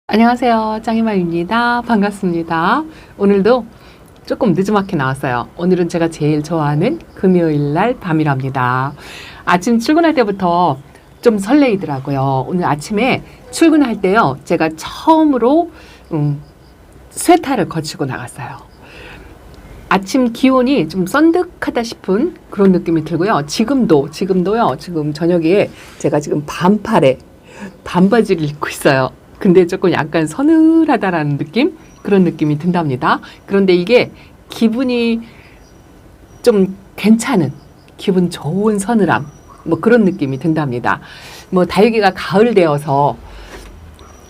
안녕하세요. 짱이마입니다. 반갑습니다. 오늘도 조금 늦지막히 나왔어요. 오늘은 제가 제일 좋아하는 금요일 날 밤이랍니다. 아침 출근할 때부터 좀 설레이더라고요. 오늘 아침에 출근할 때요. 제가 처음으로 스웨터를 거치고 나갔어요. 아침 기온이 좀 썬득하다 싶은 그런 느낌이 들고요. 지금도요. 지금 저녁에 제가 지금 반팔에 반바지를 입고 있어요. 근데 조금 약간 서늘하다라는 느낌? 그런 느낌이 든답니다. 그런데 이게 기분이 좀 괜찮은, 기분 좋은 서늘함, 뭐 그런 느낌이 든답니다. 뭐 다육이가 가을 되어서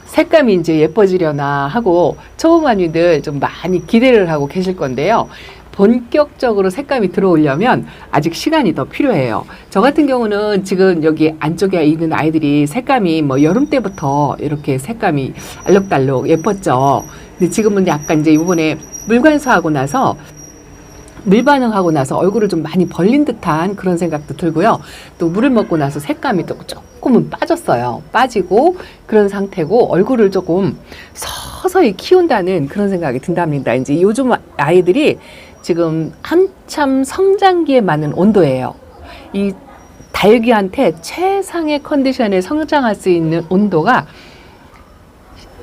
색감이 이제 예뻐지려나 하고 초보마니들 좀 많이 기대를 하고 계실 건데요. 본격적으로 색감이 들어오려면 아직 시간이 더 필요해요. 저 같은 경우는 지금 여기 안쪽에 있는 아이들이 색감이 뭐 여름 때부터 이렇게 색감이 알록달록 예뻤죠. 근데 지금은 약간 이제 이번에 물관수하고 나서 물 반응하고 나서 얼굴을 좀 많이 벌린 듯한 그런 생각도 들고요. 또 물을 먹고 나서 색감이 또 조금은 빠졌어요. 빠지고 그런 상태고 얼굴을 조금 서서히 키운다는 그런 생각이 든답니다. 이제 요즘 아이들이 지금 한참 성장기에 맞는 온도예요. 이 다육이한테 최상의 컨디션에 성장할 수 있는 온도가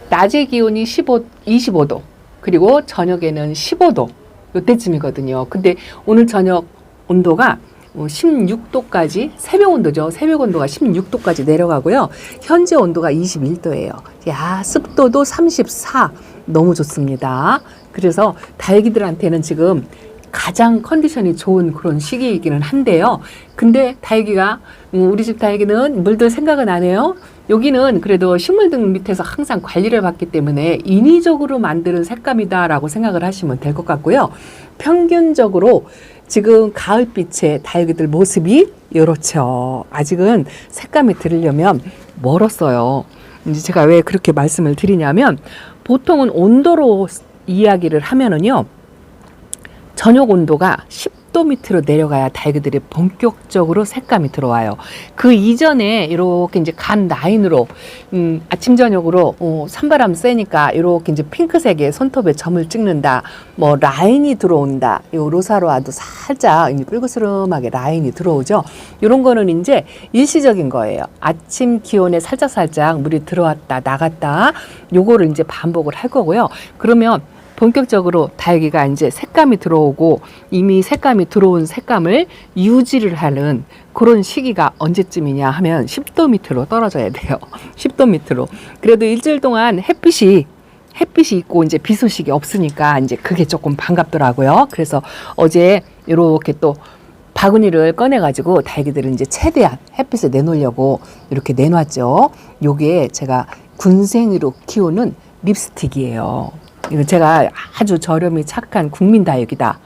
낮의 기온이 25도 그리고 저녁에는 15도 요때쯤이거든요. 근데 오늘 저녁 온도가 16도까지 새벽 온도죠. 새벽 온도가 16도까지 내려가고요. 현재 온도가 21도예요. 야, 습도도 34. 너무 좋습니다. 그래서 다육이들한테는 지금 가장 컨디션이 좋은 그런 시기이기는 한데요. 근데 다육이가 우리 집 다육이는 물들 생각은 안 해요. 여기는 그래도 식물등 밑에서 항상 관리를 받기 때문에 인위적으로 만드는 색감이다라고 생각을 하시면 될 것 같고요. 평균적으로 지금 가을빛의 다육이들 모습이 이렇죠. 아직은 색감이 들으려면 멀었어요. 이제 제가 왜 그렇게 말씀을 드리냐면 보통은 온도로 이야기를 하면은요. 저녁 온도가 10도 밑으로 내려가야 다육이들이 본격적으로 색감이 들어와요. 그 이전에 이렇게 이제 간 라인으로 아침 저녁으로 산바람 세니까 이렇게 이제 핑크색의 손톱에 점을 찍는다. 뭐 라인이 들어온다. 요 로사로아도 살짝 이제 붉으스름하게 라인이 들어오죠. 이런 거는 이제 일시적인 거예요. 아침 기온에 살짝 물이 들어왔다 나갔다. 요거를 이제 반복을 할 거고요. 그러면 본격적으로 다육이가 이제 색감이 들어오고 이미 색감이 들어온 색감을 유지를 하는 그런 시기가 언제쯤이냐 하면 10도 밑으로 떨어져야 돼요. 10도 밑으로. 그래도 일주일 동안 햇빛이 있고 이제 비 소식이 없으니까 이제 그게 조금 반갑더라고요. 그래서 어제 이렇게 또 바구니를 꺼내가지고 다육이들은 이제 최대한 햇빛을 내놓으려고 이렇게 내놨죠. 요게 제가 군생이로 키우는 립스틱이에요. 이거 제가 아주 저렴이 착한 국민 다육이다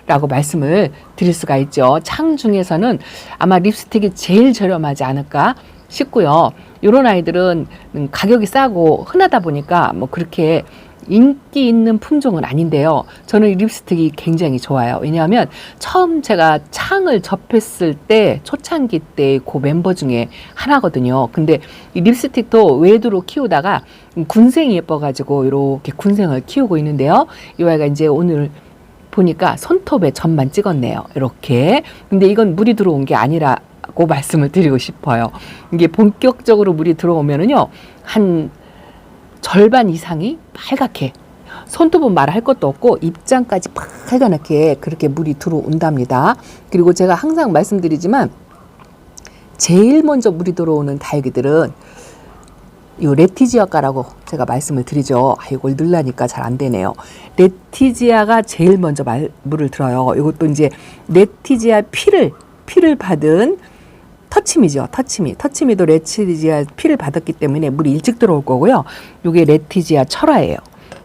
라고 말씀을 드릴 수가 있죠. 창 중에서는 아마 립스틱이 제일 저렴하지 않을까 싶고요. 이런 아이들은 가격이 싸고 흔하다 보니까 뭐 그렇게 인기 있는 품종은 아닌데요. 저는 이 립스틱이 굉장히 좋아요. 왜냐하면 처음 제가 창을 접했을 때 초창기 때 그 멤버 중에 하나거든요. 근데 이 립스틱도 외두로 키우다가 군생이 예뻐가지고 이렇게 군생을 키우고 있는데요. 이 아이가 이제 오늘 보니까 손톱에 점만 찍었네요. 이렇게. 근데 이건 물이 들어온 게 아니라고 말씀을 드리고 싶어요. 이게 본격적으로 물이 들어오면은요, 한 절반 이상이 빨갛게, 손톱은 말할 것도 없고 입장까지 빨갛게 그렇게 물이 들어온답니다. 그리고 제가 항상 말씀드리지만 제일 먼저 물이 들어오는 다육이들은 이 레티지아과라고 제가 말씀을 드리죠. 이걸 넣으려니까 잘 안 되네요. 레티지아가 제일 먼저 물을 들어요. 이것도 이제 레티지아 피를 받은 터치미죠. 터치미도 레티지아 피를 받았기 때문에 물이 일찍 들어올 거고요. 이게 레티지아 철화예요.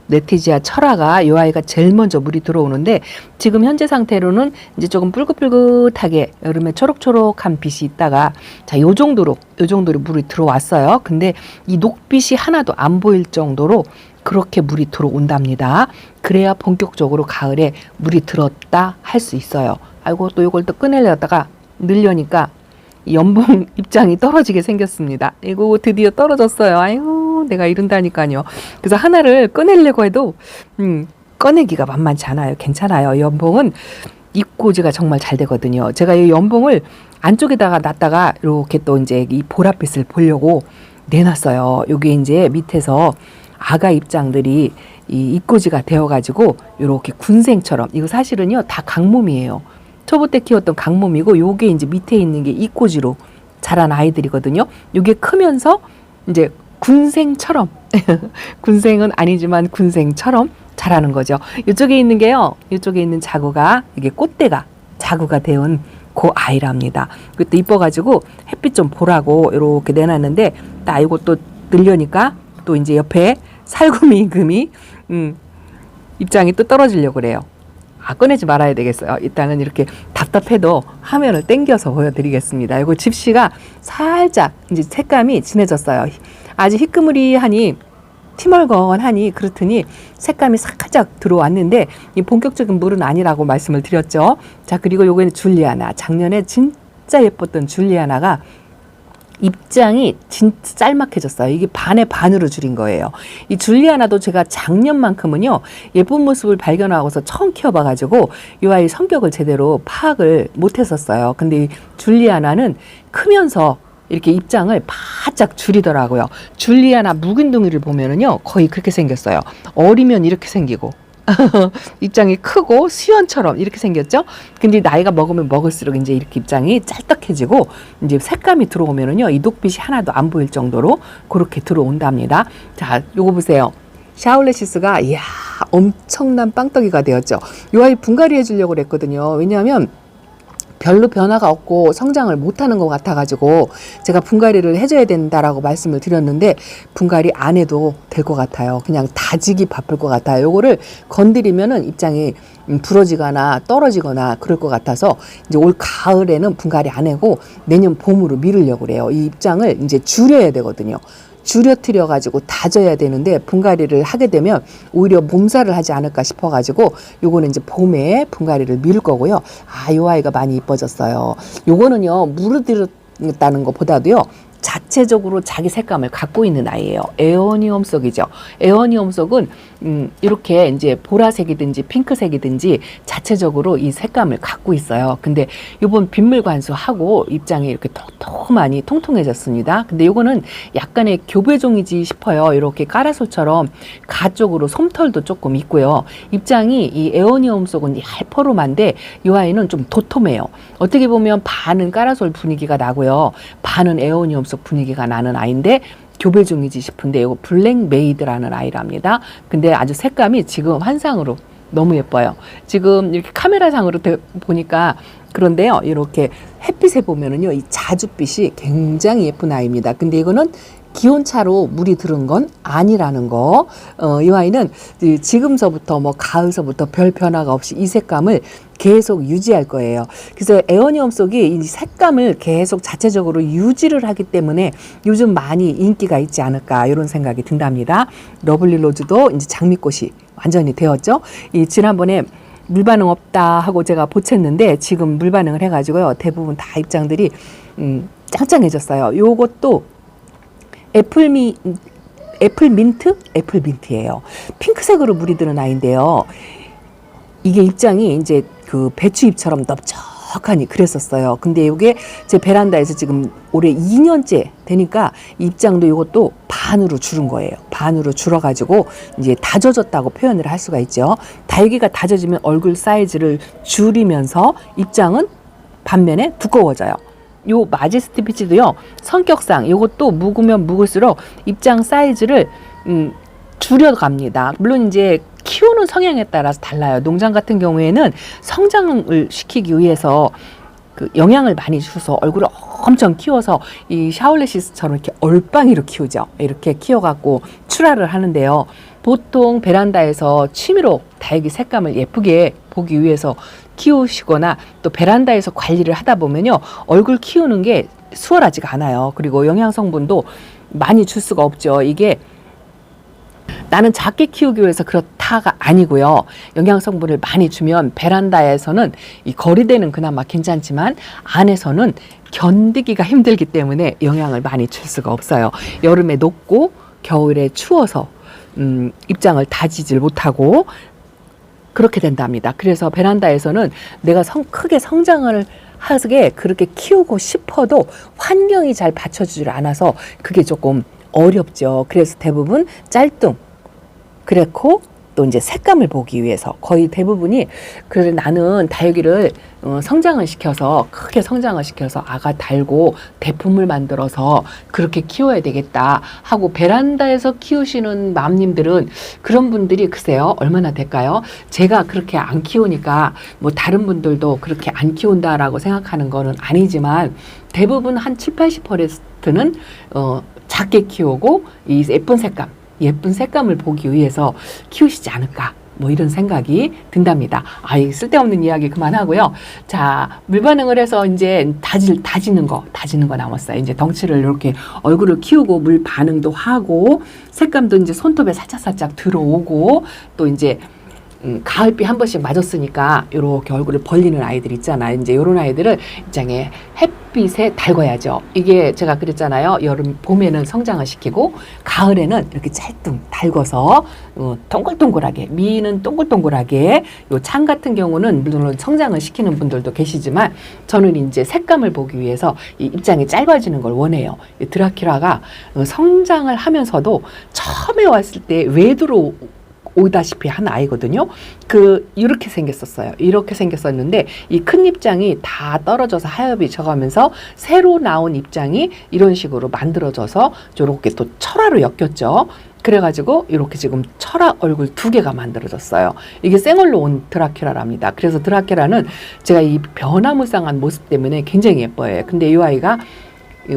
레티지아 철화가 이 아이가 제일 먼저 물이 들어오는데 지금 현재 상태로는 이제 조금 붉긋붉긋하게 여름에 초록초록한 빛이 있다가 자, 요 정도로 물이 들어왔어요. 근데 이 녹빛이 하나도 안 보일 정도로 그렇게 물이 들어온답니다. 그래야 본격적으로 가을에 물이 들었다 할 수 있어요. 아이고 또 이걸 또 꺼내려다가 늘려니까 연봉 입장이 떨어지게 생겼습니다. 이거 드디어 떨어졌어요. 아유, 내가 이른다니까요. 그래서 하나를 꺼내려고 해도 꺼내기가 만만치 않아요. 괜찮아요. 연봉은 입고지가 정말 잘 되거든요. 제가 이 연봉을 안쪽에다가 놨다가 이렇게 또 이제 이 보랏빛을 보려고 내놨어요. 여기 이제 밑에서 아가 입장들이 이 입고지가 되어가지고 이렇게 군생처럼, 이거 사실은요 다 강몸이에요. 초보 때 키웠던 강몸이고, 요게 이제 밑에 있는 게 입고지로 자란 아이들이거든요. 요게 크면서 이제 군생처럼 군생은 아니지만 군생처럼 자라는 거죠. 이쪽에 있는 게요, 이쪽에 있는 자구가, 이게 꽃대가 자구가 되은 그 아이랍니다. 그것도 이뻐가지고 햇빛 좀 보라고 이렇게 내놨는데, 나 이것도 늘려니까 또 이제 옆에 살구미 금이 입장이 또 떨어지려고 그래요. 꺼내지 말아야 되겠어요. 일단은 이렇게 답답해도 화면을 당겨서 보여드리겠습니다. 이거 집시가 살짝 이제 색감이 진해졌어요. 아주 희끄무리하니 티멀건하니 그렇더니 색감이 살짝 들어왔는데, 이 본격적인 물은 아니라고 말씀을 드렸죠. 자, 그리고 요거는 줄리아나. 작년에 진짜 예뻤던 줄리아나가 입장이 진짜 짤막해졌어요. 이게 반의 반으로 줄인 거예요. 이 줄리아나도 제가 작년만큼은요 예쁜 모습을 발견하고서 처음 키워봐가지고 이 아이 성격을 제대로 파악을 못했었어요. 근데 이 줄리아나는 크면서 이렇게 입장을 바짝 줄이더라고요. 줄리아나 묵은둥이를 보면은요 거의 그렇게 생겼어요. 어리면 이렇게 생기고 입장이 크고 수연처럼 이렇게 생겼죠. 근데 나이가 먹으면 먹을수록 이제 이렇게 입장이 짤떡해지고, 이제 색감이 들어오면은요 이 녹빛이 하나도 안 보일 정도로 그렇게 들어온답니다. 자, 요거 보세요. 샤올레시스가 이야 엄청난 빵떡이가 되었죠. 요 아이 분갈이 해주려고 그랬거든요. 왜냐하면 별로 변화가 없고 성장을 못하는 것 같아가지고 제가 분갈이를 해줘야 된다라고 말씀을 드렸는데, 분갈이 안 해도 될 것 같아요. 그냥 다지기 바쁠 것 같아요. 요거를 건드리면은 입장이 부러지거나 떨어지거나 그럴 것 같아서 이제 올 가을에는 분갈이 안 하고 내년 봄으로 미루려고 그래요. 이 입장을 이제 줄여야 되거든요. 줄여트려 가지고 다져야 되는데, 분갈이를 하게 되면 오히려 몸살을 하지 않을까 싶어 가지고 요거는 이제 봄에 분갈이를 미룰 거고요. 요 아이가 많이 이뻐졌어요. 요거는요 물들었다는 것보다도요 자체적으로 자기 색감을 갖고 있는 아이예요. 에어니엄 속이죠. 에어니엄 속은 이렇게 이제 보라색이든지 핑크색이든지 자체적으로 이 색감을 갖고 있어요. 근데 이번 빗물 관수하고 입장이 이렇게 많이 통통해졌습니다. 근데 이거는 약간의 교배종이지 싶어요. 이렇게 까라솔처럼 가 쪽으로 솜털도 조금 있고요. 입장이 이 에어니엄 속은 얄퍼롬한데 이 아이는 좀 도톰해요. 어떻게 보면 반은 까라솔 분위기가 나고요, 반은 에어니엄 속 분위기가 나는 아이인데 교배종이지 싶은데, 이거 블랙 메이드라는 아이랍니다. 근데 아주 색감이 지금 환상으로 너무 예뻐요. 지금 이렇게 카메라상으로 보니까 그런데요, 이렇게 햇빛에 보면은요 이 자줏빛이 굉장히 예쁜 아이입니다. 근데 이거는 기온차로 물이 들은 건 아니라는 거. 이 아이는 지금서부터 뭐 가을서부터 별 변화가 없이 이 색감을 계속 유지할 거예요. 그래서 에어니엄 속이 이 색감을 계속 자체적으로 유지를 하기 때문에 요즘 많이 인기가 있지 않을까, 이런 생각이 든답니다. 러블리 로즈도 이제 장미꽃이 완전히 되었죠. 이 지난번에 물 반응 없다 하고 제가 보챘는데 지금 물 반응을 해가지고요 대부분 다 입장들이 짱짱해졌어요. 요것도 애플민트예요. 핑크색으로 물이 드는 아이인데요. 이게 입장이 이제 그 배추잎처럼 넓적하니 그랬었어요. 근데 이게 제 베란다에서 지금 올해 2년째 되니까 입장도 이것도 반으로 줄은 거예요. 반으로 줄어가지고 이제 다져졌다고 표현을 할 수가 있죠. 달기가 다져지면 얼굴 사이즈를 줄이면서 입장은 반면에 두꺼워져요. 요 마제스티 피치도요 성격상 이것도 묵으면 묵을수록 입장 사이즈를 줄여갑니다. 물론 이제 키우는 성향에 따라서 달라요. 농장 같은 경우에는 성장을 시키기 위해서 그 영양을 많이 줘서 얼굴을 엄청 키워서 이 샤올레시스처럼 이렇게 얼빵이로 키우죠. 이렇게 키워갖고 출하를 하는데요. 보통 베란다에서 취미로 다육이 색감을 예쁘게 보기 위해서 키우시거나 또 베란다에서 관리를 하다 보면요 얼굴 키우는 게 수월하지가 않아요. 그리고 영양 성분도 많이 줄 수가 없죠. 이게 나는 작게 키우기 위해서 그렇다 다가 아니고요. 영양 성분을 많이 주면 베란다에서는 이 거리대는 그나마 괜찮지만 안에서는 견디기가 힘들기 때문에 영양을 많이 줄 수가 없어요. 여름에 녹고 겨울에 추워서 입장을 다지질 못하고 그렇게 된답니다. 그래서 베란다에서는 내가 크게 성장을 하게 그렇게 키우고 싶어도 환경이 잘 받쳐주질 않아서 그게 조금 어렵죠. 그래서 대부분 짤뚱, 그렇고 또 이제 색감을 보기 위해서 거의 대부분이 그래 나는 다육이를 성장을 시켜서 크게 성장을 시켜서 아가 달고 대품을 만들어서 그렇게 키워야 되겠다 하고 베란다에서 키우시는 맘님들은 그런 분들이 글쎄요 얼마나 될까요? 제가 그렇게 안 키우니까 뭐 다른 분들도 그렇게 안 키운다라고 생각하는 거는 아니지만 대부분 한 7, 80%는 작게 키우고 이 예쁜 색감을 보기 위해서 키우시지 않을까 뭐 이런 생각이 든답니다. 이 쓸데없는 이야기 그만하고요. 자, 물반응을 해서 이제 다지는 거 남았어요. 이제 덩치를 이렇게 얼굴을 키우고 물 반응도 하고 색감도 이제 손톱에 살짝살짝 들어오고 또 이제 가을비 한 번씩 맞았으니까 이렇게 얼굴을 벌리는 아이들 있잖아요. 이제 이런 아이들을 입장에 햇빛에 달궈야죠. 이게 제가 그랬잖아요. 봄에는 성장을 시키고 가을에는 이렇게 짤뚱 달궈서 동글동글하게 미는 동글동글하게 요 창 같은 경우는 물론 성장을 시키는 분들도 계시지만 저는 이제 색감을 보기 위해서 이 입장이 짧아지는 걸 원해요. 이 드라큘라가 성장을 하면서도 처음에 왔을 때 외두로 오다시피 한 아이거든요. 이렇게 생겼었어요. 이렇게 생겼었는데 이 큰 입장이 다 떨어져서 하엽이 져가면서 새로 나온 입장이 이런 식으로 만들어져서 저렇게 또 철화로 엮였죠. 그래가지고 이렇게 지금 철화 얼굴 2개가 만들어졌어요. 이게 생얼로 온 드라큘라랍니다. 그래서 드라큘라는 제가 이 변화무쌍한 모습 때문에 굉장히 예뻐요. 근데 이 아이가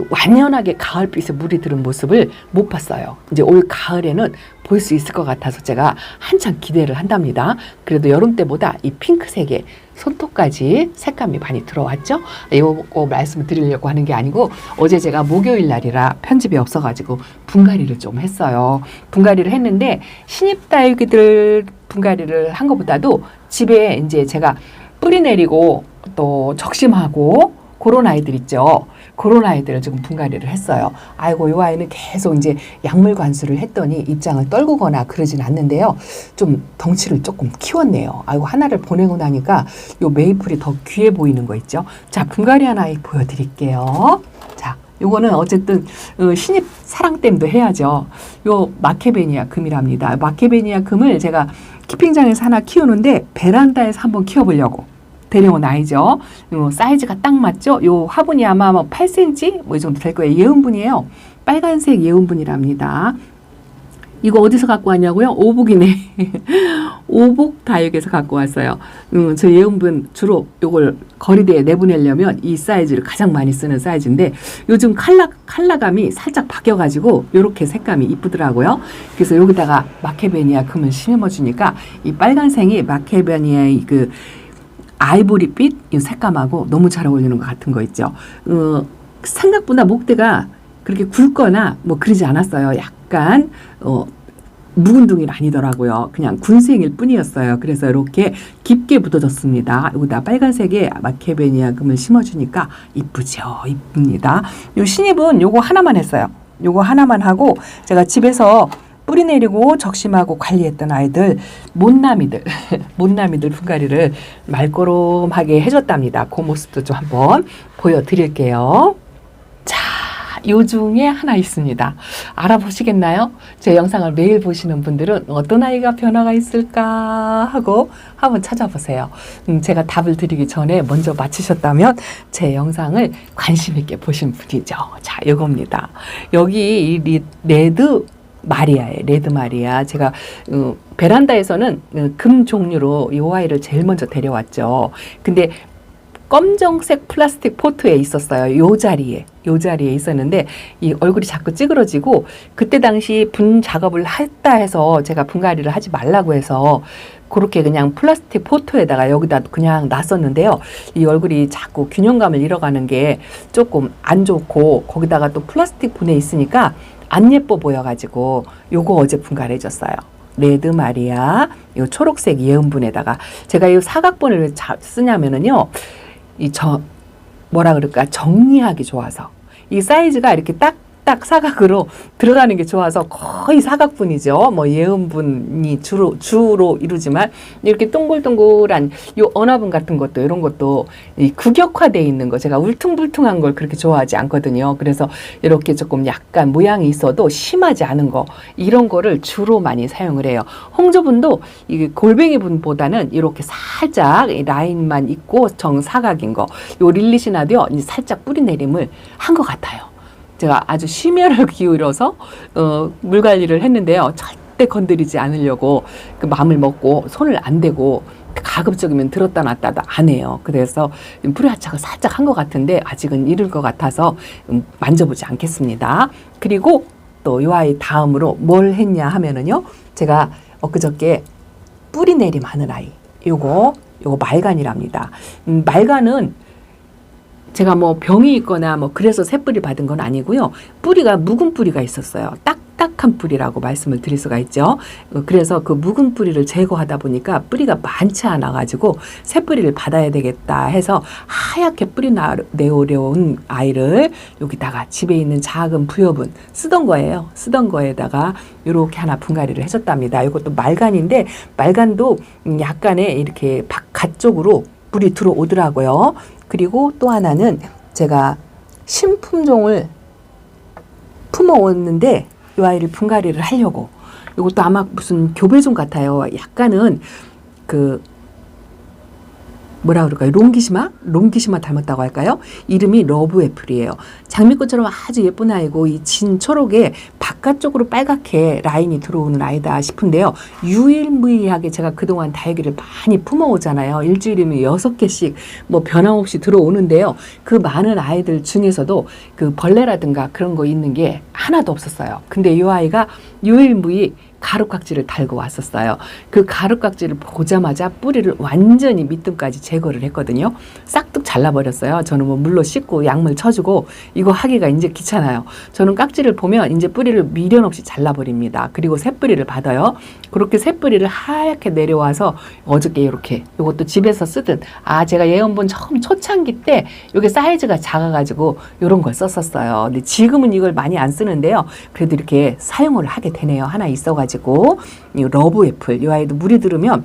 완연하게 가을빛에 물이 들은 모습을 못 봤어요. 이제 올 가을에는 볼 수 있을 것 같아서 제가 한참 기대를 한답니다. 그래도 여름 때보다 이 핑크색의 손톱까지 색감이 많이 들어왔죠. 이거 말씀을 드리려고 하는 게 아니고 어제 제가 목요일 날이라 편집이 없어가지고 분갈이를 좀 했어요. 분갈이를 했는데 신입 다육이들 분갈이를 한 것보다도 집에 이제 제가 뿌리 내리고 또 적심하고 그런 아이들 있죠. 그런 아이들을 지금 분갈이를 했어요. 아이고 이 아이는 계속 이제 약물 관수를 했더니 입장을 떨구거나 그러진 않는데요. 좀 덩치를 조금 키웠네요. 아이고 하나를 보내고 나니까 요 메이플이 더 귀해 보이는 거 있죠. 자, 분갈이한 아이 보여드릴게요. 자, 요거는 어쨌든 신입 사랑댐도 해야죠. 요 마케베니아 금이랍니다. 마케베니아 금을 제가 키핑장에서 하나 키우는데 베란다에서 한번 키워보려고 데려온 아이죠. 사이즈가 딱 맞죠? 요 화분이 아마 8cm 뭐 이 정도 될 거예요. 예은분이에요. 빨간색 예은분이랍니다. 이거 어디서 갖고 왔냐고요? 오복이네. 오복 다육에서 갖고 왔어요. 저 예은분 주로 요걸 거리대에 내보내려면 이 사이즈를 가장 많이 쓰는 사이즈인데 요즘 컬러감이 살짝 바뀌어가지고 요렇게 색감이 이쁘더라고요. 그래서 여기다가 마케베니아 금을 심어주니까 이 빨간색이 마케베니아의 아이보리빛 이 색감하고 너무 잘 어울리는 것 같은 거 있죠. 생각보다 목대가 그렇게 굵거나 뭐 그러지 않았어요. 약간 묵은둥이 아니더라고요. 그냥 군생일 뿐이었어요. 그래서 이렇게 깊게 묻어졌습니다. 여기다 빨간색의 마케베니아 금을 심어주니까 이쁘죠. 이쁩니다. 요 신입은 요거 하나만 했어요. 요거 하나만 하고 제가 집에서 뿌리 내리고 적심하고 관리했던 아이들 못나미들 분갈이를 말꼬름하게 해줬답니다. 그 모습도 좀 한번 보여드릴게요. 자, 요 중에 하나 있습니다. 알아보시겠나요? 제 영상을 매일 보시는 분들은 어떤 아이가 변화가 있을까 하고 한번 찾아보세요. 제가 답을 드리기 전에 먼저 맞히셨다면 제 영상을 관심 있게 보신 분이죠. 자, 요겁니다. 여기 이 레드 마리아. 제가 베란다에서는 금 종류로 이 아이를 제일 먼저 데려왔죠. 근데 검정색 플라스틱 포트에 있었어요. 요 자리에 있었는데 이 얼굴이 자꾸 찌그러지고 그때 당시 분 작업을 했다 해서 제가 분갈이를 하지 말라고 해서 그렇게 그냥 플라스틱 포트에다가 여기다 그냥 놨었는데요. 이 얼굴이 자꾸 균형감을 잃어가는 게 조금 안 좋고 거기다가 또 플라스틱 분에 있으니까 안 예뻐 보여가지고 요거 어제 분갈이 해줬어요. 레드 마리아, 요 초록색 예은분에다가 제가 이 사각본을 왜 쓰냐면은요, 뭐라 그럴까, 정리하기 좋아서. 이 사이즈가 이렇게 딱딱 사각으로 들어가는 게 좋아서 거의 사각분이죠. 뭐 예은분이 주로 이루지만 이렇게 동글동글한 요 언화분 같은 것도, 이런 것도 이 규격화되어 있는 거, 제가 울퉁불퉁한 걸 그렇게 좋아하지 않거든요. 그래서 이렇게 조금 약간 모양이 있어도 심하지 않은 거, 이런 거를 주로 많이 사용을 해요. 홍조분도 이 골뱅이 분보다는 이렇게 살짝 라인만 있고 정사각인 거, 요 릴리시나도요, 살짝 뿌리 내림을 한 것 같아요. 제가 아주 심혈을 기울여서 물 관리를 했는데요. 절대 건드리지 않으려고 그 마음을 먹고 손을 안 대고, 가급적이면 들었다 놨다도 안 해요. 그래서 뿌리 하착을 살짝 한 것 같은데 아직은 이를 것 같아서 만져보지 않겠습니다. 그리고 또 이 아이 다음으로 뭘 했냐 하면은요, 제가 엊그저께 뿌리 내림 하는 아이, 요거 말간이랍니다. 말간은 제가 뭐 병이 있거나 뭐 그래서 새뿌리 받은 건 아니고요. 뿌리가 묵은 뿌리가 있었어요. 딱딱한 뿌리라고 말씀을 드릴 수가 있죠. 그래서 그 묵은 뿌리를 제거하다 보니까 뿌리가 많지 않아 가지고 새뿌리를 받아야 되겠다 해서 하얗게 뿌리 내오려온 아이를 여기다가 집에 있는 작은 부여분 쓰던 거예요. 쓰던 거에다가 이렇게 하나 분갈이를 해줬답니다. 이것도 말간인데, 말간도 약간의 이렇게 바깥 쪽으로 뿌리 들어오더라고요. 그리고 또 하나는 제가 신품종을 품어왔는데 이 아이를 분갈이를 하려고, 이것도 아마 무슨 교배종 같아요. 약간은 그 뭐라 그럴까요? 롱기시마 닮았다고 할까요? 이름이 러브애플이에요. 장미꽃처럼 아주 예쁜 아이고, 이 진 초록에 바깥쪽으로 빨갛게 라인이 들어오는 아이다 싶은데요. 유일무이하게 제가 그동안 다육이를 많이 품어오잖아요. 일주일이면 6개씩 뭐 변함없이 들어오는데요. 그 많은 아이들 중에서도 그 벌레라든가 그런 거 있는 게 하나도 없었어요. 근데 이 아이가 유일무이 가루깍지를 달고 왔었어요. 그 가루깍지를 보자마자 뿌리를 완전히 밑둥까지 제거를 했거든요. 싹둑 잘라버렸어요. 저는 뭐 물로 씻고 약물 쳐주고 이거 하기가 이제 귀찮아요. 저는 깍지를 보면 이제 뿌리를 미련 없이 잘라버립니다. 그리고 새뿌리를 받아요. 그렇게 새뿌리를 하얗게 내려와서 어저께 이렇게, 이것도 집에서 쓰던, 제가 예언본 처음 초창기 때 이게 사이즈가 작아가지고 이런 걸 썼었어요. 근데 지금은 이걸 많이 안 쓰는데요. 그래도 이렇게 사용을 하게 되네요. 하나 있어가지고. 이 러브애플, 이 아이도 물이 들으면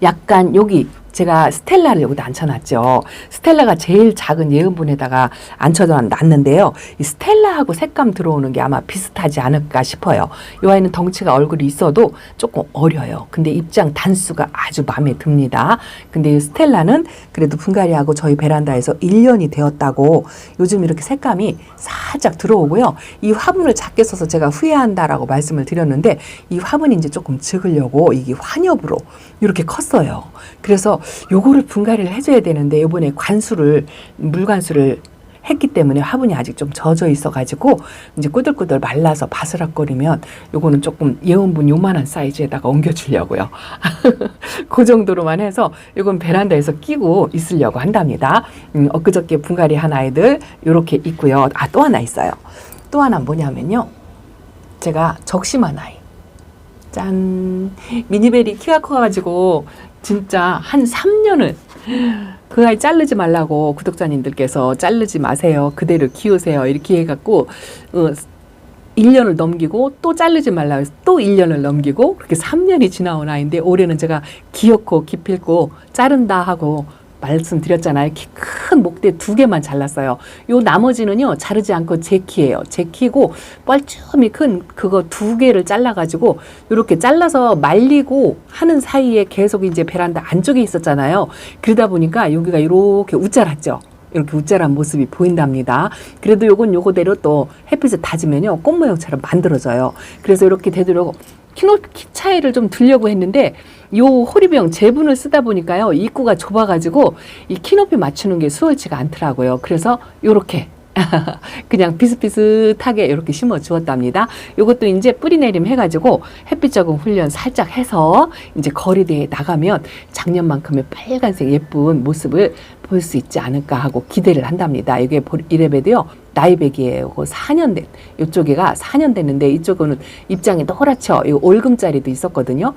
약간 여기 제가 스텔라를 여기다 앉혀놨죠. 스텔라가 제일 작은 예은분에다가 앉혀놨는데요. 이 스텔라하고 색감 들어오는 게 아마 비슷하지 않을까 싶어요. 이 아이는 덩치가 얼굴이 있어도 조금 어려요. 근데 입장 단수가 아주 마음에 듭니다. 근데 이 스텔라는 그래도 분갈이하고 저희 베란다에서 1년이 되었다고, 요즘 이렇게 색감이 살짝 들어오고요. 이 화분을 작게 써서 제가 후회한다라고 말씀을 드렸는데, 이 화분이 이제 조금 적으려고 이게 환엽으로 이렇게 컸어요. 그래서 요거를 분갈이를 해줘야 되는데, 이번에 물관수를 했기 때문에 화분이 아직 좀 젖어 있어가지고 이제 꾸들꾸들 말라서 바스락거리면 요거는 조금 예온분 요만한 사이즈에다가 옮겨주려고요. 그 정도로만 해서 요건 베란다에서 끼고 있으려고 한답니다. 엊그저께 분갈이 한 아이들 요렇게 있고요. 또 하나 있어요. 또 하나 뭐냐면요, 제가 적심한 아이, 짠, 미니베리 키가 커가지고 진짜 한 3년을 그 아이 자르지 말라고 구독자님들께서 자르지 마세요, 그대로 키우세요 이렇게 해갖고 1년을 넘기고 또 자르지 말라고 해서 또 1년을 넘기고 그렇게 3년이 지나온 아이인데, 올해는 제가 기어코 기필코 자른다 하고 말씀드렸잖아요. 키 큰 목대 2개만 잘랐어요. 요 나머지는요 자르지 않고 제 키예요. 제 키고 뻘쭘히 큰 그거 2개를 잘라가지고 이렇게 잘라서 말리고 하는 사이에 계속 이제 베란다 안쪽에 있었잖아요. 그러다 보니까 여기가 이렇게 웃자랐죠. 이렇게 웃자란 모습이 보인답니다. 그래도 요건 요거대로 또 햇빛을 다지면요 꽃 모양처럼 만들어져요. 그래서 이렇게 되도록 키 차이를 좀 두려고 했는데, 요 호리병 제분을 쓰다 보니까요 입구가 좁아가지고 이 키 높이 맞추는 게 수월치가 않더라고요. 그래서 요렇게 그냥 비슷비슷하게 이렇게 심어 주었답니다. 요것도 이제 뿌리 내림 해가지고 햇빛 적응 훈련 살짝 해서 이제 거리대에 나가면 작년만큼의 빨간색 예쁜 모습을 볼 수 있지 않을까 하고 기대를 한답니다. 이게 이래봬도요 나이백이에요. 4년 된, 이쪽에가 4년 됐는데 이쪽은 입장이 노랗죠. 이 올금자리도 있었거든요.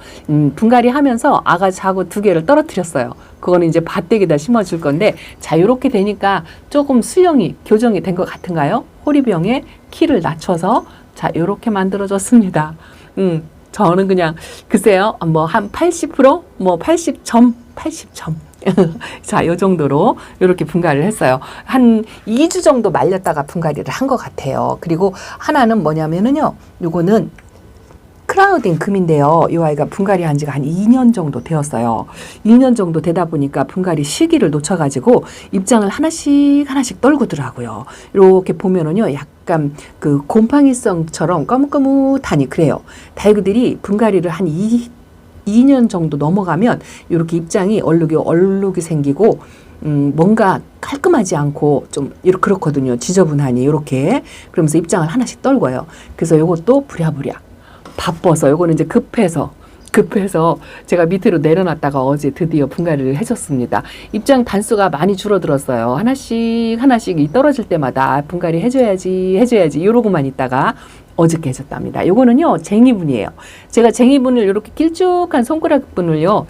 분갈이 하면서 아가 자고 2개를 떨어뜨렸어요. 그거는 이제 밭대기다 심어줄 건데, 자, 요렇게 되니까 조금 수영이 교정이 된 것 같은가요? 호리병에 키를 낮춰서, 자, 요렇게 만들어졌습니다. 저는 그냥, 글쎄요, 뭐, 한 80%? 뭐, 80점? 80점. 자, 요 정도로 이렇게 분갈이를 했어요. 한 2주 정도 말렸다가 분갈이를 한 것 같아요. 그리고 하나는 뭐냐면은요, 요거는 크라우딩 금인데요. 이 아이가 분갈이 한 지가 한 2년 정도 되었어요. 2년 정도 되다 보니까 분갈이 시기를 놓쳐가지고 입장을 하나씩 떨구더라고요. 이렇게 보면은요, 약간 그 곰팡이성처럼 거뭇거뭇하니 그래요. 다육이들이 분갈이를 한 2년 정도 넘어가면 이렇게 입장이 얼룩이 생기고 뭔가 깔끔하지 않고 좀 이렇게 그렇거든요. 지저분하니 이렇게. 그러면서 입장을 하나씩 떨궈요. 그래서 이것도 부랴부랴 바빠서 요거는 이제 급해서 제가 밑으로 내려놨다가 어제 드디어 분갈이를 해줬습니다. 입장 단수가 많이 줄어들었어요. 하나씩 이 떨어질 때마다 분갈이 해줘야지 이러고만 있다가 어저께 해줬답니다. 요거는요, 쟁이분이에요. 제가 쟁이분을 이렇게 길쭉한 손가락분을요,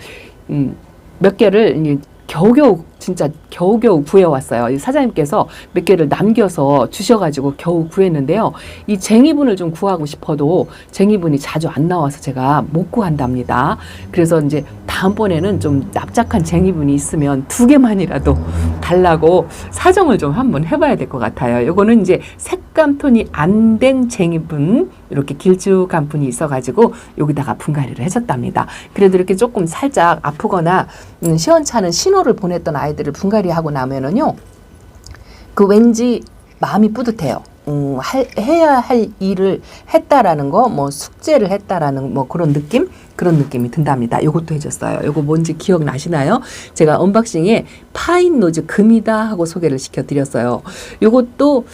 몇 개를 겨우겨우 구해왔어요. 이 사장님께서 몇 개를 남겨서 주셔가지고 겨우 구했는데요. 이 쟁이분을 좀 구하고 싶어도 쟁이분이 자주 안 나와서 제가 못 구한답니다. 그래서 이제 다음번에는 좀 납작한 쟁이분이 있으면 2개만이라도 달라고 사정을 좀 한번 해봐야 될 것 같아요. 요거는 이제 색감 톤이 안 된 쟁이분, 이렇게 길쭉한 분이 있어가지고 여기다가 분갈이를 해줬답니다. 그래도 이렇게 조금 살짝 아프거나 시원찮은 신호를 보냈던 아이들을 분갈이하고 나면은요, 그 왠지 마음이 뿌듯해요. 해야 할 일을 했다라는 거, 뭐 숙제를 했다라는 뭐 그런 느낌이 든답니다. 요것도 해줬어요. 요거 뭔지 기억나시나요? 제가 언박싱에 파인 노즈 금이다 하고 소개를 시켜드렸어요. 요것도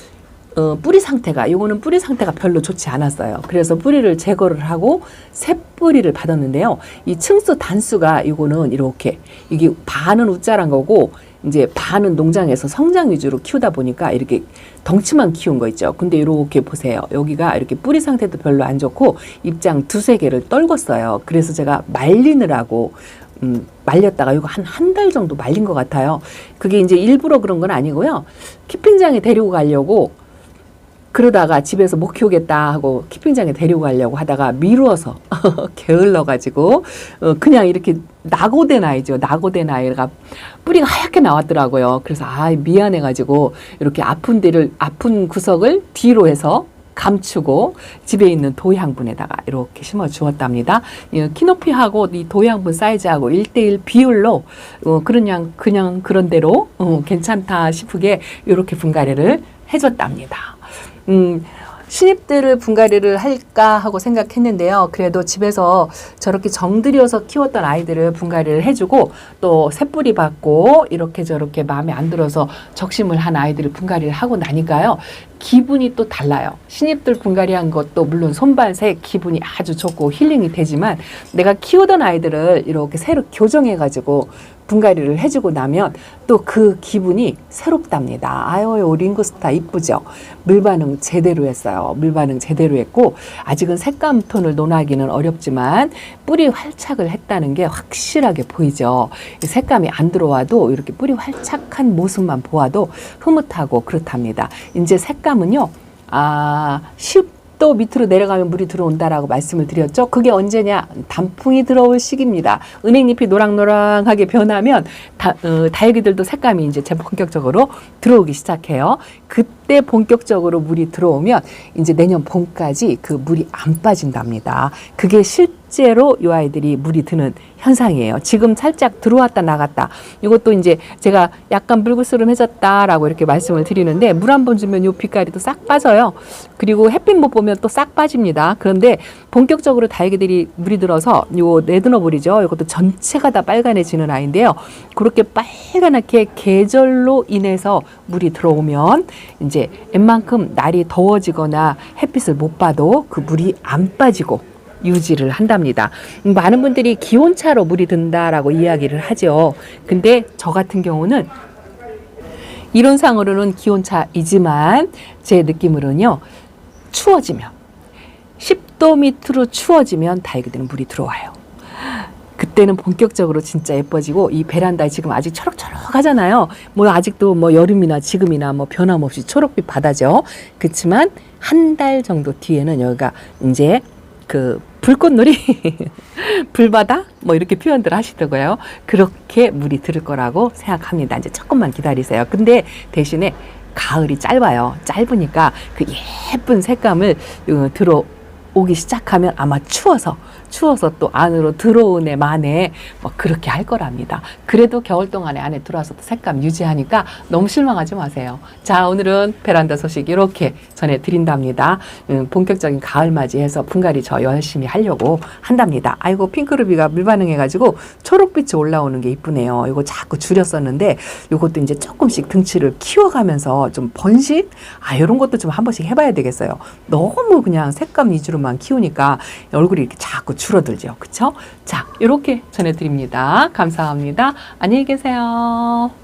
뿌리 상태가, 요거는 뿌리 상태가 별로 좋지 않았어요. 그래서 뿌리를 제거를 하고 새 뿌리를 받았는데요. 이 층수 단수가 요거는 이렇게, 이게 반은 우짜란 거고 이제 반은 농장에서 성장 위주로 키우다 보니까 이렇게 덩치만 키운 거 있죠. 근데 이렇게 보세요. 여기가 이렇게 뿌리 상태도 별로 안 좋고 입장 2-3개를 떨궜어요. 그래서 제가 말리느라고 말렸다가 이거 한 달 정도 말린 것 같아요. 그게 이제 일부러 그런 건 아니고요. 키핑장에 데리고 가려고 그러다가 집에서 못 키우겠다 하고 키핑장에 데리고 가려고 하다가 미루어서 게을러가지고 그냥 이렇게 낙오된 아이죠. 낙오된 아이가 뿌리가 하얗게 나왔더라고요. 그래서 미안해가지고 이렇게 아픈 구석을 뒤로 해서 감추고 집에 있는 도양분에다가 이렇게 심어 주었답니다. 키높이하고 이 도양분 사이즈하고 1:1 비율로 그냥 그런 대로 괜찮다 싶게 이렇게 분갈이를 해줬답니다. 신입들을 분갈이를 할까 하고 생각했는데요. 그래도 집에서 저렇게 정들여서 키웠던 아이들을 분갈이를 해주고 또 새뿌리 받고 이렇게 저렇게 마음에 안 들어서 적심을 한 아이들을 분갈이를 하고 나니까요. 기분이 또 달라요. 신입들 분갈이한 것도 물론 손발새 기분이 아주 좋고 힐링이 되지만 내가 키우던 아이들을 이렇게 새로 교정해가지고 분갈이를 해주고 나면 또 그 기분이 새롭답니다. 아유, 링고스타 이쁘죠? 물반응 제대로 했어요. 물반응 제대로 했고 아직은 색감 톤을 논하기는 어렵지만 뿌리 활착을 했다는 게 확실하게 보이죠. 색감이 안 들어와도 이렇게 뿌리 활착한 모습만 보아도 흐뭇하고 그렇답니다. 이제 색감은요, 10도 밑으로 내려가면 물이 들어온다라고 말씀을 드렸죠. 그게 언제냐? 단풍이 들어올 시기입니다. 은행잎이 노랑노랑하게 변하면 다육이들도 색감이 이제 본격적으로 들어오기 시작해요. 그때 본격적으로 물이 들어오면 이제 내년 봄까지 그 물이 안 빠진답니다. 그게 실제로 이 아이들이 물이 드는 현상이에요. 지금 살짝 들어왔다 나갔다. 이것도 이제 제가 약간 불그스름해졌다라고 이렇게 말씀을 드리는데 물 한 번 주면 요 빛깔이 또 싹 빠져요. 그리고 햇빛 못 보면 또 싹 빠집니다. 그런데 본격적으로 다육이들이 물이 들어서 요 레드너블이죠. 이것도 전체가 다 빨간해지는 아이인데요. 그렇게 빨간하게 계절로 인해서 물이 들어오면 이제 웬만큼 날이 더워지거나 햇빛을 못 봐도 그 물이 안 빠지고 유지를 한답니다. 많은 분들이 기온차로 물이 든다라고 이야기를 하죠. 근데 저 같은 경우는 이론상으로는 기온차이지만 제 느낌으로는요. 추워지면 10도 밑으로 추워지면 다육이들은 물이 들어와요. 그때는 본격적으로 진짜 예뻐지고 이 베란다에 지금 아직 초록초록하잖아요. 뭐 아직도 뭐 여름이나 지금이나 뭐 변함없이 초록빛 바다죠. 그렇지만 한 달 정도 뒤에는 여기가 이제 그 불꽃놀이 불바다 뭐 이렇게 표현들 하시더라고요. 그렇게 물이 들을 거라고 생각합니다. 이제 조금만 기다리세요. 근데 대신에 가을이 짧아요. 짧으니까 그 예쁜 색감을 들어오기 시작하면 아마 추워서 또 안으로 들어오네 마네 뭐 그렇게 할 거랍니다. 그래도 겨울 동안에 안에 들어와서도 색감 유지하니까 너무 실망하지 마세요. 자, 오늘은 베란다 소식 이렇게 전해드린답니다. 본격적인 가을 맞이해서 분갈이 저 열심히 하려고 한답니다. 아이고, 핑크루비가 물 반응해가지고 초록빛이 올라오는 게 이쁘네요. 이거 자꾸 줄였었는데 이것도 이제 조금씩 등치를 키워가면서 좀 번식? 이런 것도 좀 한 번씩 해봐야 되겠어요. 너무 그냥 색감 위주로만 키우니까 얼굴이 이렇게 자꾸 줄어들죠. 그쵸? 자, 이렇게 전해드립니다. 감사합니다. 안녕히 계세요.